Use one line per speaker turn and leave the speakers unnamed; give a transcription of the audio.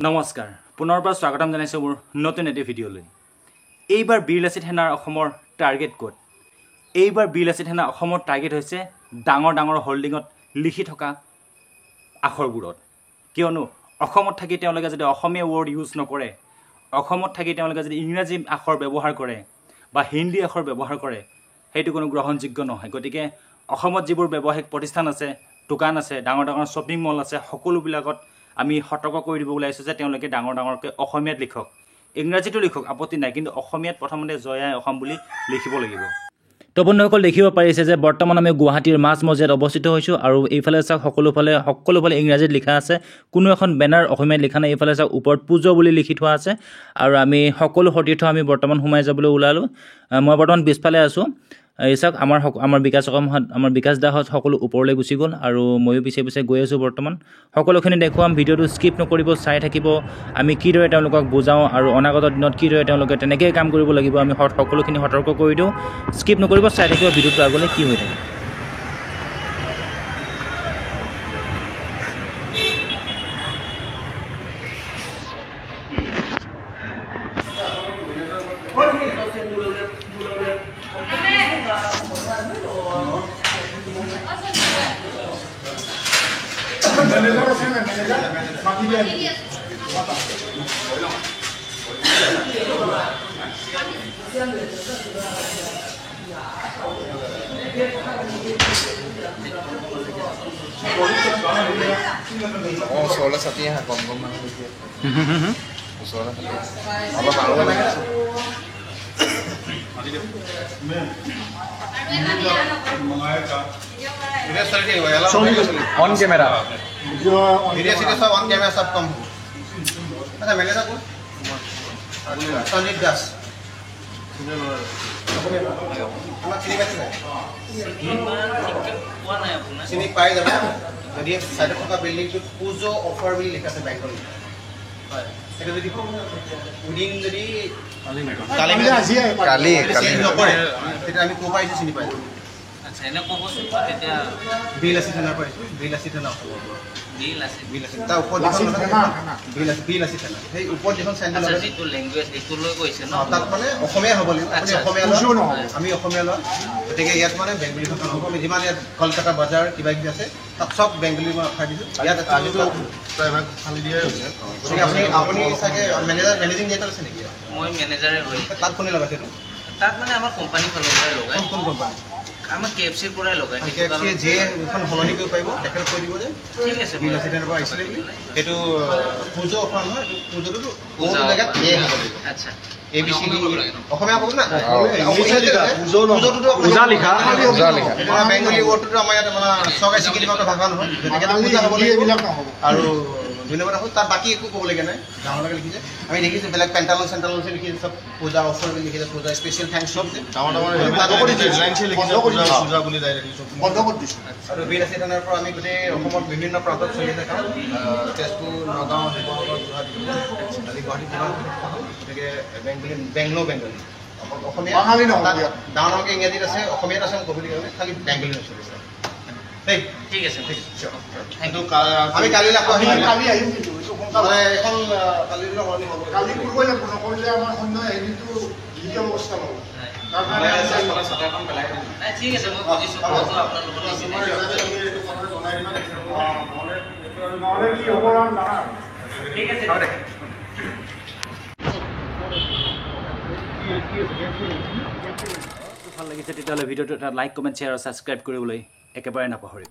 নমস্কাৰ পুনৰবাৰ স্বাগতম জনাইছো মোৰ নতুন এটি ভিডিঅ'লৈ। এইবাৰ বীৰলাচিত সেনাৰ অসমৰ টাৰ্গেট ক'ত? এইবাৰ বীৰলাচিত সেনা অসমৰ টাৰ্গেট হৈছে ডাঙৰ ডাঙৰ হোল্ডিঙত লিখি থকা আখৰবোৰত। কিয়নো অসমত থাকি তেওঁলোকে যদি অসমীয়া ৱৰ্ড ইউজ নকৰে, অসমত থাকি তেওঁলোকে যদি ইংৰাজী আখৰ ব্যৱহাৰ কৰে বা হিন্দী আখৰ ব্যৱহাৰ কৰে, সেইটো কোনো গ্ৰহণযোগ্য নহয়। গতিকে অসমত যিবোৰ ব্যৱসায়িক প্ৰতিষ্ঠান আছে, দোকান আছে, ডাঙৰ ডাঙৰ শ্বপিং মল আছে, সকলোবিলাকত আমি সতৰ্ক কৰি দিব ওলাইছোঁ যে তেওঁলোকে ডাঙৰ ডাঙৰকৈ অসমীয়াত লিখক, ইংৰাজীতো লিখক, আপত্তি নাই, কিন্তু অসমীয়াত প্ৰথমতে জয় আই অসম বুলি লিখিব লাগিব। তো বন্ধুসকল দেখিব পাৰিছে যে বৰ্তমান আমি গুৱাহাটীৰ মাজমজিয়াত অৱস্থিত হৈছোঁ আৰু এইফালে চাওক সকলোফালে ইংৰাজীত লিখা আছে, কোনো এখন বেনাৰ অসমীয়াত লিখা নাই। এইফালে চাওক ওপৰত পূজা বুলি লিখি থোৱা আছে আৰু আমি সকলো সতীৰ্থ আমি বৰ্তমান সোমাই যাবলৈ ওলালোঁ। মই বৰ্তমান পিছফালে আছোঁ। এই চাওক আমাৰ বিকাশ দাহঁত সকলো ওপৰলৈ গুচি গ'ল আৰু ময়ো পিছে পিছে গৈ আছোঁ। বৰ্তমান সকলোখিনি দেখুৱাম, ভিডিঅ'টো স্কিপ নকৰিব, চাই থাকিব। আমি কিদৰে তেওঁলোকক বুজাওঁ আৰু অনাগত দিনত কিদৰে তেওঁলোকে তেনেকৈ কাম কৰিব লাগিব আমি সকলোখিনি সতৰ্ক কৰি দিওঁ। স্কিপ নকৰিব, চাই থাকিব ভিডিঅ'টো আগলৈ কি হৈ থাকে।
Soalnya satunya kom mana gitu. Soalnya apa malu kan? On camera.
Video sini सब on camera सब कम. अच्छा मैंने था कुछ. संजीत दास. চিনি পাই যাব যদি সাইডত থকা বিল্ডিংটো পুজো অফাৰ বুলি লিখা আছে বেংকত হয় এটা যদি উইডিং যদি কালি নকৰে তেতিয়া আমি কো পাইছো চিনি পাই
আচ্ছা এনে ক'বচোন তেতিয়া
বিল আছে না পাইছো বিল আছে না বিল আছে তাৰ ওপৰত বিল আছে সেই ওপৰত এখন চেণ্টাৰ আছে যিটো ল্যাঙ্গুৱেজ এইটো লৈ কৈছে ন তাত মানে অসমীয়া হ'ব লাগিব আপুনি অসমীয়া আমি অসমীয়া লওঁ গতিকে ইয়াত মানে বেংগলী ভাষা হ'ব যিমান ইয়াত কলকাতা বজাৰ কিবা কিবি আছে তাত সব বেংগলী মই ৰখাই দিছোঁ ইয়াত আজিতো প্ৰায়ভাগ খালি দিয়ে গতিকে আপুনি চাগে মেনেজিং ডিৰেক্টৰ আছে নেকি
মই মেনেজাৰে হৈ
তাত কোনে লগাইছে এইটো
তাত মানে আমাৰ কোম্পানী ফালৰ পৰাই লগাই
কোন কোম্পানী
আমাৰ কেএফচিৰ পৰাই লগাই
কেএফচি যে এখন সলনি কৰিব পাৰিব তেখেতক কৈ দিব যে
ঠিক আছে
বিল আছে তেনেকুৱা আহিছিলে বুলি এইটো পুজো অফাৰ নহয় পুজোটো বহুত জেগাত এ হ'ব লাগিব
আচ্ছা
ABC অসমীয়া ক'ব না
পূজা লিখা
এটা বেংগলী ৱৰ্ডটো আমাৰ ইয়াত মানে চৰকাৰী স্বীকৃতি প্ৰাপ্ত ভাষা নহয় গতিকে পূজা হ'ব লাগিব আৰু ধন্যবাদ হ'ল তাত বাকী একো ক'বলগীয়া নাই ডাঙৰলৈকে লিখিছে আমি দেখিছোঁ বেলেগ পেণ্টালন চেণ্টালন লিখিছে চব পূজা অফাৰ বুলি লিখিছে পূজা স্পেচিয়েল থেংকছ চব আৰু বীৰ আছে থানাৰ পৰা আমি গোটেই অসমৰ বিভিন্ন প্ৰান্তত চলি আছে কাম তেজপুৰ নগাঁও শিৱসাগৰ যোৰহাট আজি গুৱাহাটী জিলা গতিকে বেংগলী অসমীয়া ডাঙৰ ডাঙৰকৈ ইংৰাজীত আছে অসমীয়াত আছে ক'বলৈ গ'লে খালি বেংগলী নচলিছে
ঠিক আছে
কিন্তু আমি কালি এখন কালি কৰিব লাগিব নকৰিলে আমাৰ সন্ধ্যা হেৰিটো দ্বিতীয় অৱস্থা হ'ব
ঠিক আছে মই বুজিছোঁ আপোনালোকৰ ঠিক আছে
ভাল লাগিছে তেতিয়াহ'লে ভিডিঅ'টো এটা লাইক কমেণ্ট শ্বেয়াৰ আৰু ছাবস্ক্ৰাইব কৰিবলৈ একেবাৰে নাপাহৰিব।